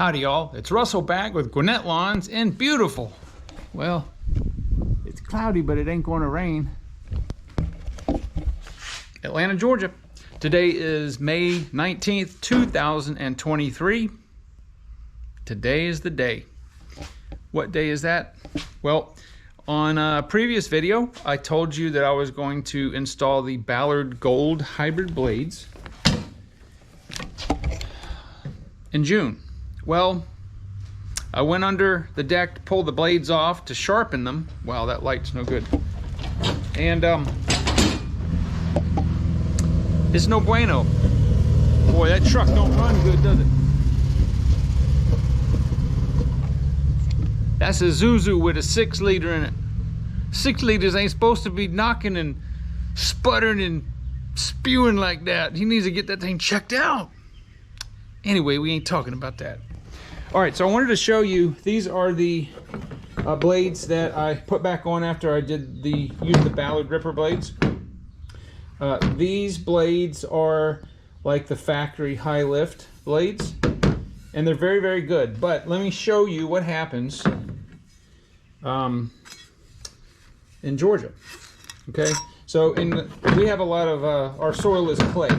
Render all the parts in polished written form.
Howdy y'all, it's Russell back with Gwinnett Lawns in beautiful, well, it's cloudy but it ain't going to rain, Atlanta, Georgia. Today is May 19th, 2023. Today is the day. What day is that? Well, on a previous video, I told you that I was going to install the Ballard Gold Hybrid Blades in June. Well, I went under the deck to pull the blades off to sharpen them. Wow, that light's no good. And it's no bueno. Boy, that truck don't run good, does it? That's a Zuzu with a 6 liter in it. 6 liters ain't supposed to be knocking and sputtering and spewing like that. He needs to get that thing checked out. Anyway, we ain't talking about that. All right, so I wanted to show you, these are the blades that I put back on after I did use the Ballard Ripper blades. These blades are like the factory high lift blades, and they're very, very good. But let me show you what happens in Georgia. Okay, so we have a lot of our soil is clay,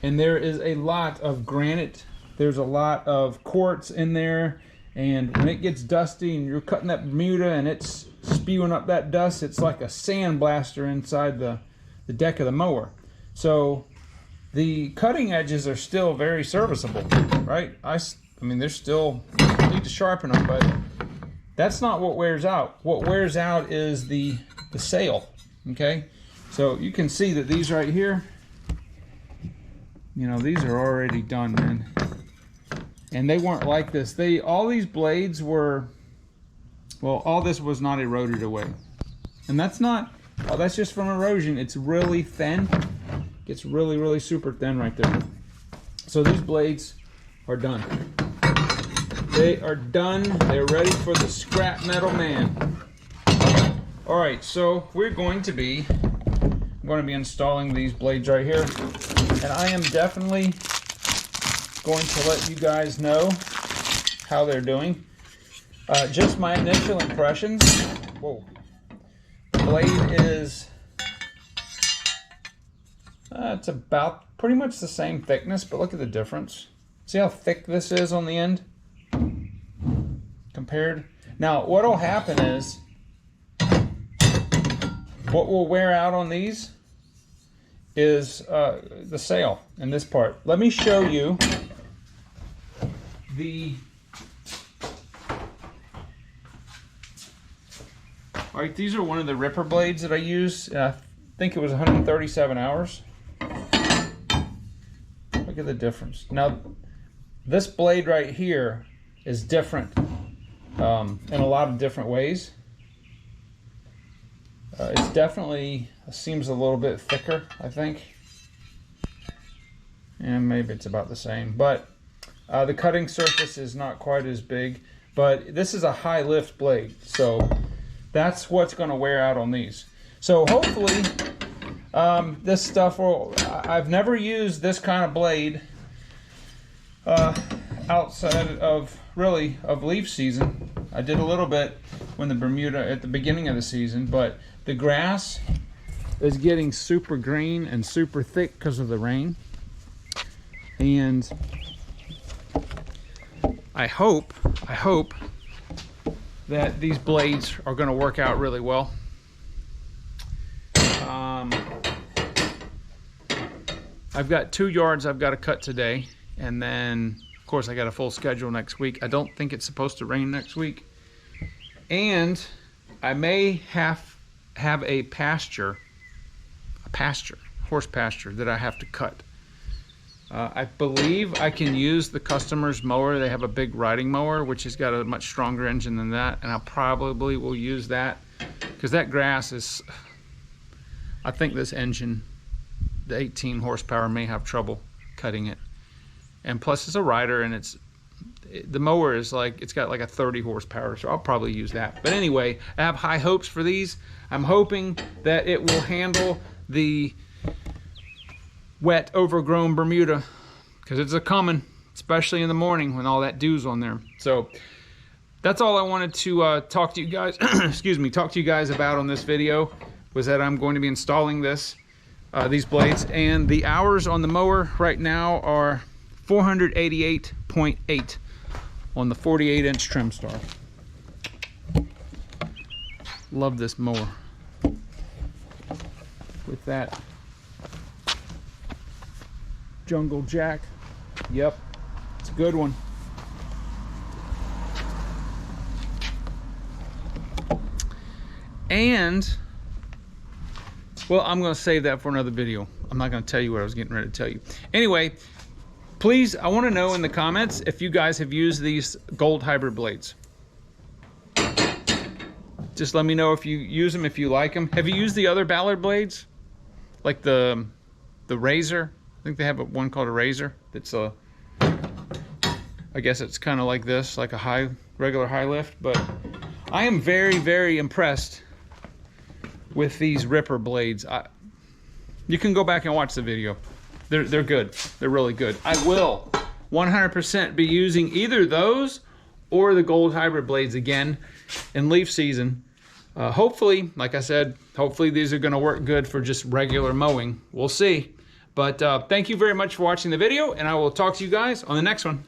and there is a lot of granite. There's a lot of quartz in there, and when it gets dusty and you're cutting that Bermuda and it's spewing up that dust, it's like a sandblaster inside the deck of the mower. So the cutting edges are still very serviceable, right? I mean, they're still, you need to sharpen them, but that's not what wears out. What wears out is the sail, okay? So you can see that these right here, you know, these are already done, man. And they weren't like this. All these blades were, well, all this was not eroded away. And that's not, oh, that's just from erosion. It's really thin. Gets really, really super thin right there. So these blades are done. They are done. They're ready for the scrap metal man. All right, so I'm going to be installing these blades right here. And I am definitely going to let you guys know how they're doing. Just my initial impressions. Whoa. The blade is, it's about pretty much the same thickness, but look at the difference. See how thick this is on the end compared? Now, what will happen is, what will wear out on these is the sail in this part. Let me show you all right, these are one of the ripper blades that I use. I think it was 137 hours. Look at the difference. Now, this blade right here is different in a lot of different ways. It's definitely seems a little bit thicker, I think. And maybe it's about the same, but the cutting surface is not quite as big, but this is a high lift blade, so that's what's going to wear out on these. So hopefully this stuff will, I've never used this kind of blade outside of leaf season. I did a little bit when the Bermuda at the beginning of the season, but the grass is getting super green and super thick because of the rain. And I hope that these blades are going to work out really well. I've got 2 yards I've got to cut today, and then of course I got a full schedule next week. I don't think it's supposed to rain next week, and I may have a horse pasture that I have to cut. I believe I can use the customer's mower. They have a big riding mower, which has got a much stronger engine than that, and I probably will use that because that grass is, I think this engine, the 18 horsepower, may have trouble cutting it. And plus it's a rider, and the mower is like, it's got like a 30 horsepower, so I'll probably use that. But anyway, I have high hopes for these. I'm hoping that it will handle the wet, overgrown Bermuda, because it's a coming. especially in the morning when all that dew's on there. So that's all I wanted to talk to you guys, excuse me, talk to you guys about on this video, was that I'm going to be installing these blades, and the hours on the mower right now are 488.8 on the 48-inch Trimstar. Love this mower. With that jungle jack. Yep, it's a good one. And, well, I'm going to save that for another video. I'm not going to tell you what I was getting ready to tell you. Anyway, please, I want to know in the comments if you guys have used these gold hybrid blades. Just let me know if you use them, if you like them. Have you used the other Ballard blades? Like the Razor? I think they have one called a Razor. That's a, I guess it's kind of like this, like a regular high lift. But I am very, very impressed with these Ripper blades. You can go back and watch the video. They're good. They're really good. I will 100% be using either those or the gold hybrid blades again in leaf season. Hopefully, like I said, hopefully these are going to work good for just regular mowing. We'll see. But thank you very much for watching the video, and I will talk to you guys on the next one.